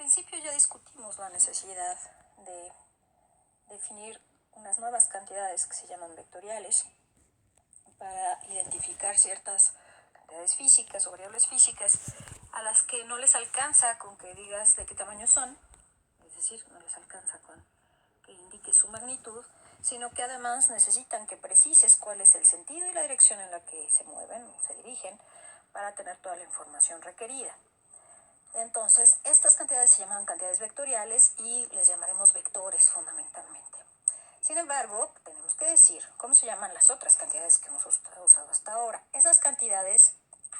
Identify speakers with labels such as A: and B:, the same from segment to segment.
A: principio ya discutimos la necesidad de definir unas nuevas cantidades que se llaman vectoriales para identificar ciertas cantidades físicas o variables físicas a las que no les alcanza con que digas de qué tamaño son, es decir, no les alcanza con que indiques su magnitud, sino que además necesitan que precises cuál es el sentido y la dirección en la que se mueven o se dirigen para tener toda la información requerida. Entonces, estas cantidades se llaman cantidades vectoriales y les llamaremos vectores fundamentalmente. Sin embargo, tenemos que decir cómo se llaman las otras cantidades que hemos usado hasta ahora. Esas cantidades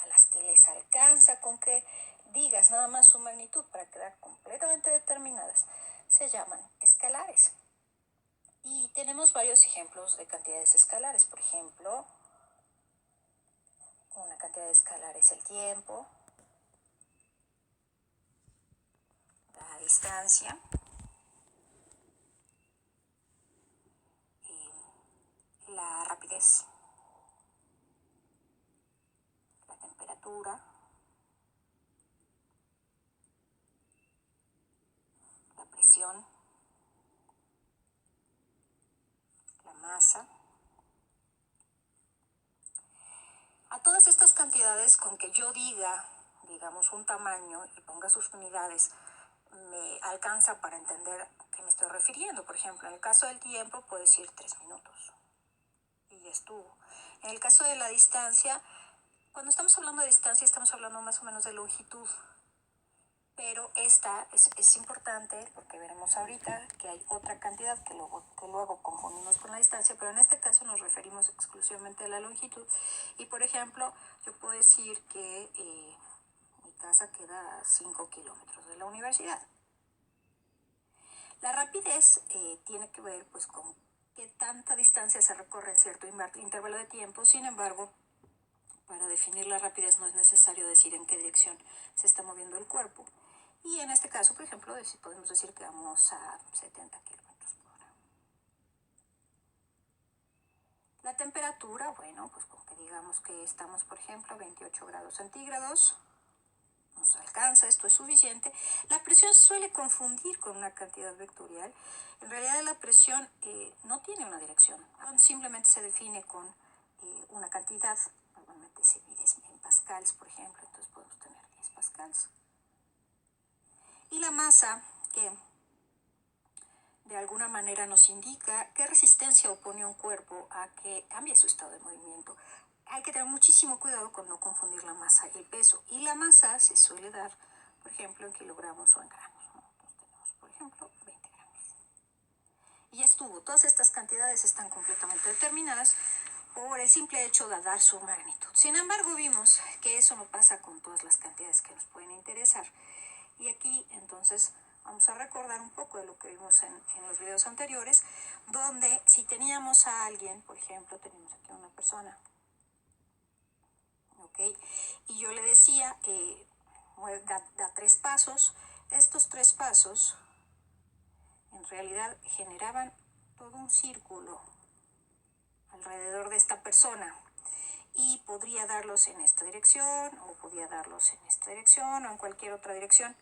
A: a las que les alcanza con que digas nada más su magnitud para quedar completamente determinadas, se llaman escalares. Y tenemos varios ejemplos de cantidades escalares. Por ejemplo, una cantidad escalar es el tiempo, la distancia, la rapidez, la temperatura, la presión, la masa. A todas estas cantidades con que yo diga, digamos, un tamaño y ponga sus unidades, me alcanza para entender a qué me estoy refiriendo. Por ejemplo, en el caso del tiempo puedo decir 3 minutos y ya estuvo. En el caso de la distancia, cuando estamos hablando de distancia estamos hablando más o menos de longitud, pero esta es importante porque veremos ahorita que hay otra cantidad que luego confundimos con la distancia, pero en este caso nos referimos exclusivamente a la longitud. Y por ejemplo, yo puedo decir que mi casa queda a 5 kilómetros de la universidad. La rapidez tiene que ver pues con qué tanta distancia se recorre en cierto intervalo de tiempo. Sin embargo, para definir la rapidez no es necesario decir en qué dirección se está moviendo el cuerpo. Y en este caso, por ejemplo, podemos decir que vamos a 70 kilómetros por hora. La temperatura, bueno, pues con que digamos que estamos, por ejemplo, a 28 grados centígrados, nos alcanza, esto es suficiente. La presión se suele confundir con una cantidad vectorial. En realidad la presión no tiene una dirección, simplemente se define con una cantidad. Normalmente se mide en pascals, por ejemplo, entonces podemos tener 10 pascals. Y la masa, que de alguna manera nos indica qué resistencia opone un cuerpo a que cambie su estado de movimiento. Hay que tener muchísimo cuidado con no confundir la masa y el peso. Y la masa se suele dar, por ejemplo, en kilogramos o en gramos, ¿no? Entonces tenemos, por ejemplo, 20 gramos. Y ya estuvo. Todas estas cantidades están completamente determinadas por el simple hecho de dar su magnitud. Sin embargo, vimos que eso no pasa con todas las cantidades que nos pueden interesar. Y aquí, entonces, vamos a recordar un poco de lo que vimos en los videos anteriores, donde si teníamos a alguien, por ejemplo, tenemos aquí a una persona, ¿ok? Y yo le decía, da 3 pasos. Estos 3 pasos, en realidad, generaban todo un círculo alrededor de esta persona. Y podría darlos en esta dirección, o podría darlos en esta dirección, o en cualquier otra dirección.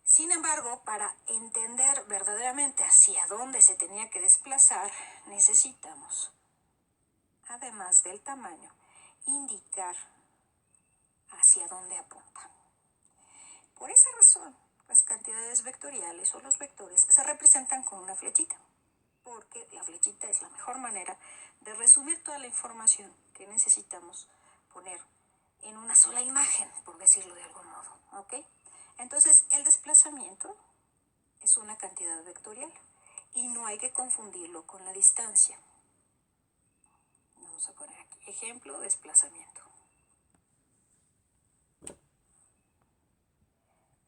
A: Sin embargo, para entender verdaderamente hacia dónde se tenía que desplazar, necesitamos, además del tamaño, indicar hacia dónde apunta. Por esa razón, las cantidades vectoriales o los vectores se representan con una flechita, porque la flechita es la mejor manera de resumir toda la información que necesitamos poner en una sola imagen, por decirlo de algún modo, ¿ok? Entonces, el desplazamiento es una cantidad vectorial y no hay que confundirlo con la distancia. Vamos a poner aquí ejemplo, desplazamiento.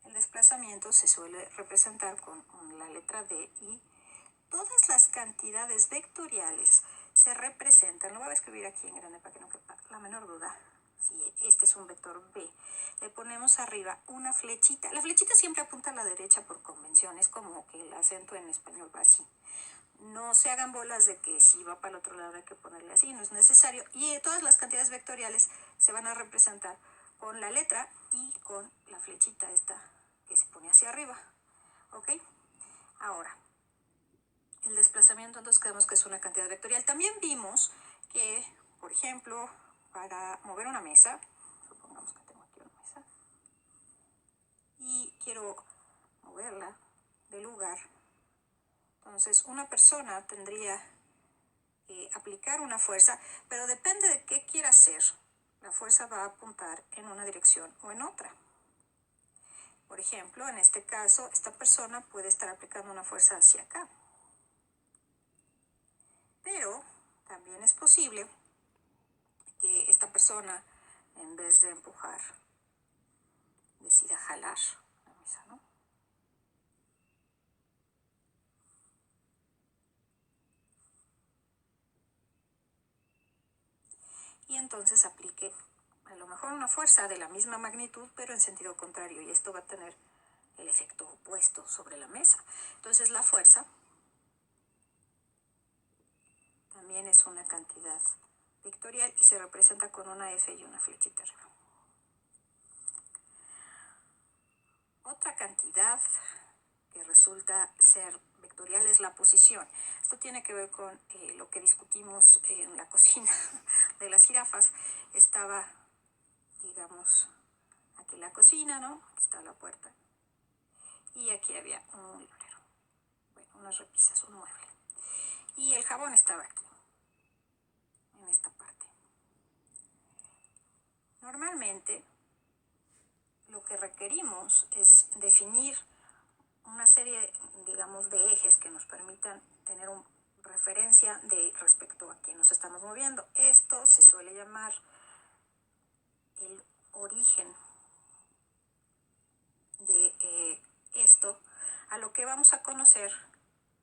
A: El desplazamiento se suele representar con la letra D y todas las cantidades vectoriales se representan, lo voy a escribir aquí en grande para que no quepa la menor duda. Si este es un vector B, le ponemos arriba una flechita. La flechita siempre apunta a la derecha por convención, es como que el acento en español va así. No se hagan bolas de que si va para el otro lado hay que ponerle así, no es necesario. Y todas las cantidades vectoriales se van a representar con la letra y con la flechita esta que se pone hacia arriba. ¿Ok? Ahora, el desplazamiento, entonces quedamos que es una cantidad vectorial. También vimos que, por ejemplo, para mover una mesa, supongamos que tengo aquí una mesa, y quiero moverla de lugar, entonces una persona tendría que aplicar una fuerza, pero depende de qué quiera hacer. La fuerza va a apuntar en una dirección o en otra. Por ejemplo, en este caso, esta persona puede estar aplicando una fuerza hacia acá. Pero también es posible que esta persona, en vez de empujar, decida jalar la mesa, ¿no? Y entonces aplique a lo mejor una fuerza de la misma magnitud, pero en sentido contrario, y esto va a tener el efecto opuesto sobre la mesa. Entonces la fuerza también es una cantidad vectorial y se representa con una F y una flechita arriba. Otra cantidad que resulta ser vectorial es la posición. Esto tiene que ver con lo que discutimos en la cocina de las jirafas. Estaba, digamos, aquí la cocina, ¿no? Aquí está la puerta. Y aquí había un librero, bueno, unas repisas, un mueble. Y el jabón estaba aquí, en esta parte. Normalmente, lo que requerimos es definir una serie, digamos, de ejes que nos permitan tener una referencia de respecto a quién nos estamos moviendo. Esto se suele llamar el origen de esto, a lo que vamos a conocer.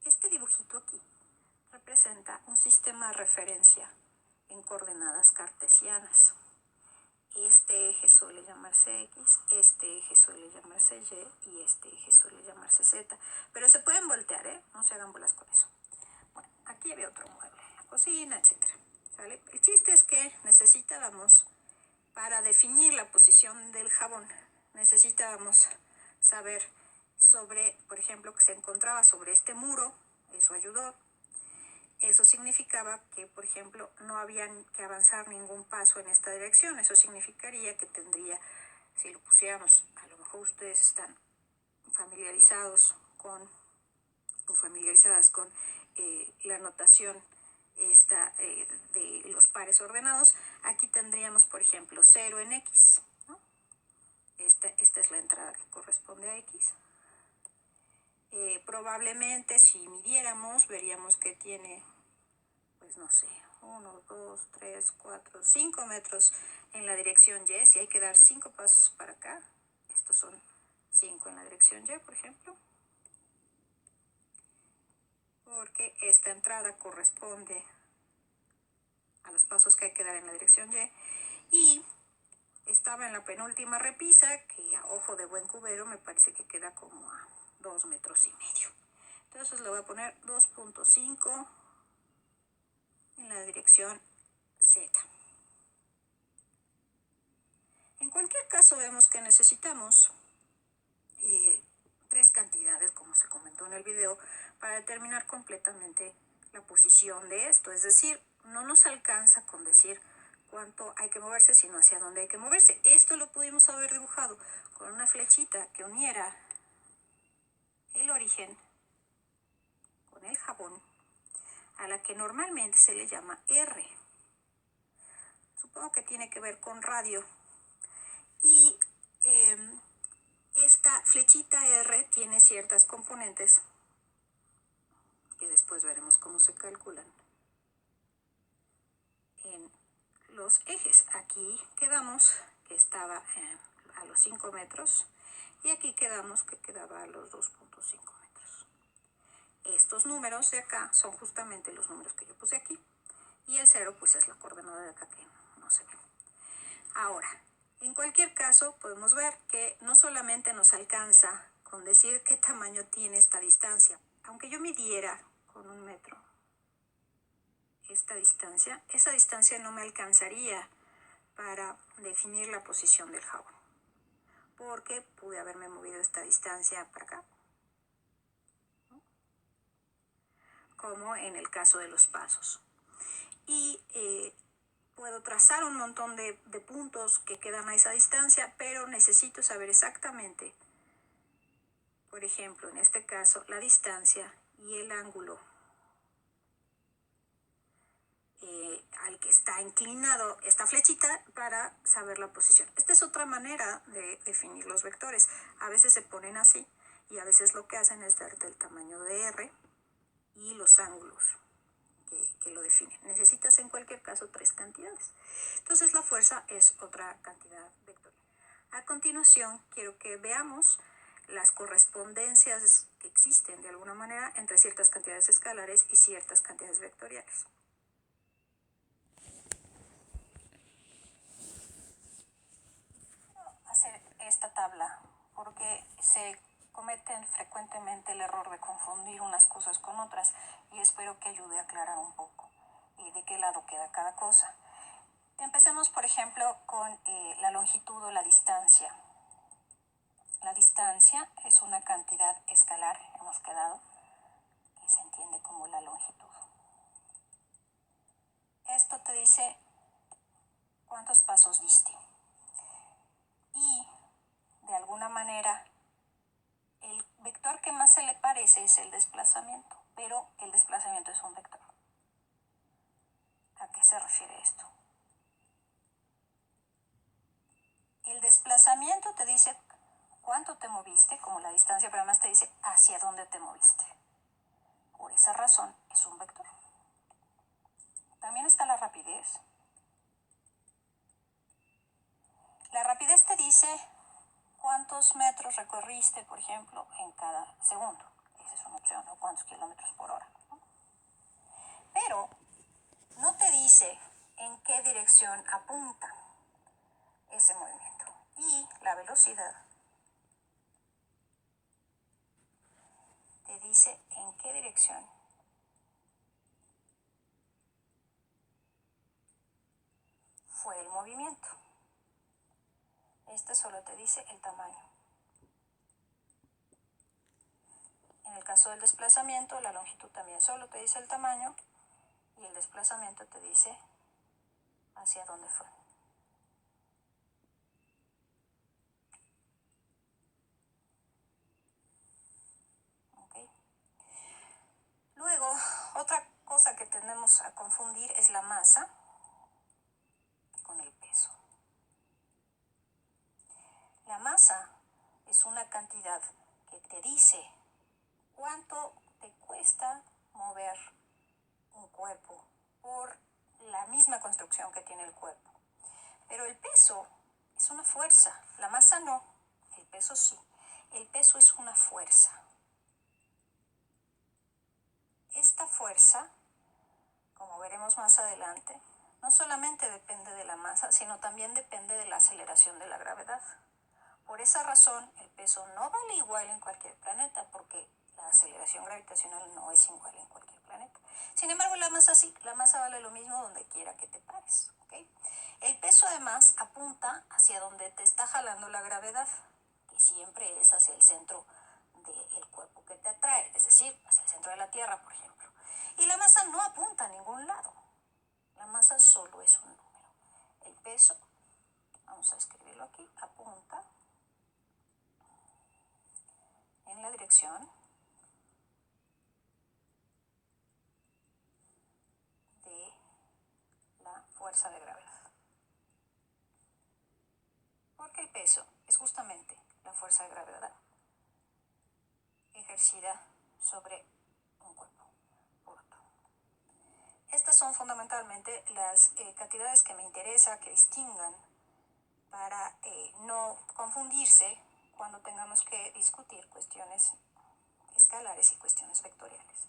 A: Este dibujito aquí representa un sistema de referencia en coordenadas cartesianas. Este eje suele llamarse X, este eje suele llamarse Y y este eje suele llamarse Z. Pero se pueden voltear, ¿eh? No se hagan bolas con eso. Bueno, aquí había otro mueble, la cocina, etc. ¿Sale? El chiste es que necesitábamos, para definir la posición del jabón, necesitábamos saber sobre, por ejemplo, que se encontraba sobre este muro. Eso ayudó. Eso significaba que, por ejemplo, no habían que avanzar ningún paso en esta dirección. Eso significaría que tendría, si lo pusiéramos, a lo mejor ustedes están familiarizados con o familiarizadas con la notación esta, de los pares ordenados. Aquí tendríamos, por ejemplo, 0 en X, ¿no? Esta es la entrada que corresponde a X. Probablemente si midiéramos veríamos que tiene, pues no sé, 1, 2, 3, 4, 5 metros en la dirección Y. Si hay que dar 5 pasos para acá, estos son 5 en la dirección Y, por ejemplo, porque esta entrada corresponde a los pasos que hay que dar en la dirección Y. Y estaba en la penúltima repisa, que a ojo de buen cubero me parece que queda como a 2 metros y medio. Entonces le voy a poner 2.5 en la dirección Z. En cualquier caso vemos que necesitamos 3 cantidades, como se comentó en el video, para determinar completamente la posición de esto. Es decir, no nos alcanza con decir cuánto hay que moverse, sino hacia dónde hay que moverse. Esto lo pudimos haber dibujado con una flechita que uniera el origen con el jabón, a la que normalmente se le llama R. Supongo que tiene que ver con radio. Y esta flechita R tiene ciertas componentes que después veremos cómo se calculan en los ejes. Aquí quedamos que estaba a los 5 metros y aquí quedamos que quedaba a los 2.5 metros. Estos números de acá son justamente los números que yo puse aquí y el 0 pues es la coordenada de acá que no se ve. Ahora, en cualquier caso podemos ver que no solamente nos alcanza con decir qué tamaño tiene esta distancia. Aunque yo midiera con 1 metro esta distancia, esa distancia no me alcanzaría para definir la posición del jabón, porque pude haberme movido esta distancia para acá como en el caso de los pasos. Y puedo trazar un montón de puntos que quedan a esa distancia, pero necesito saber exactamente, por ejemplo, en este caso, la distancia y el ángulo al que está inclinado esta flechita para saber la posición. Esta es otra manera de definir los vectores. A veces se ponen así y a veces lo que hacen es darte el tamaño de R y los ángulos que lo definen. Necesitas en cualquier caso 3 cantidades. Entonces la fuerza es otra cantidad vectorial. A continuación quiero que veamos las correspondencias que existen de alguna manera entre ciertas cantidades escalares y ciertas cantidades vectoriales. Hacer esta tabla porque se cometen frecuentemente el error de confundir unas cosas con otras y espero que ayude a aclarar un poco de qué lado queda cada cosa. Empecemos, por ejemplo, con la longitud o la distancia. La distancia es una cantidad escalar, hemos quedado, que se entiende como la longitud. Esto te dice cuántos pasos diste. Y, de alguna manera, el vector que más se le parece es el desplazamiento, pero el desplazamiento es un vector. ¿A qué se refiere esto? El desplazamiento te dice cuánto te moviste, como la distancia, pero además te dice hacia dónde te moviste. Por esa razón es un vector. También está la rapidez. La rapidez te dice cuántos metros recorriste, por ejemplo, en cada segundo. Esa es una opción, o cuántos kilómetros por hora, ¿no? Pero no te dice en qué dirección apunta ese movimiento. Y la velocidad te dice en qué dirección fue el movimiento. Este solo te dice el tamaño. En el caso del desplazamiento, la longitud también solo te dice el tamaño y el desplazamiento te dice hacia dónde fue. ¿Okay? Luego, otra cosa que tendemos a confundir es la masa con el peso. La masa es una cantidad que te dice cuánto te cuesta mover un cuerpo por la misma construcción que tiene el cuerpo. Pero el peso es una fuerza, la masa no, el peso sí. El peso es una fuerza. Esta fuerza, como veremos más adelante, no solamente depende de la masa, sino también depende de la aceleración de la gravedad. Por esa razón, el peso no vale igual en cualquier planeta, porque la aceleración gravitacional no es igual en cualquier planeta. Sin embargo, la masa sí, la masa vale lo mismo donde quiera que te pares, ¿okay? El peso además apunta hacia donde te está jalando la gravedad, que siempre es hacia el centro del cuerpo que te atrae, es decir, hacia el centro de la Tierra, por ejemplo. Y la masa no apunta a ningún lado, la masa solo es un número. El peso, vamos a escribirlo aquí, apunta en la dirección de la fuerza de gravedad. Porque el peso es justamente la fuerza de gravedad ejercida sobre un cuerpo bruto. Estas son fundamentalmente las cantidades que me interesa que distingan para no confundirse cuando tengamos que discutir cuestiones escalares y cuestiones vectoriales.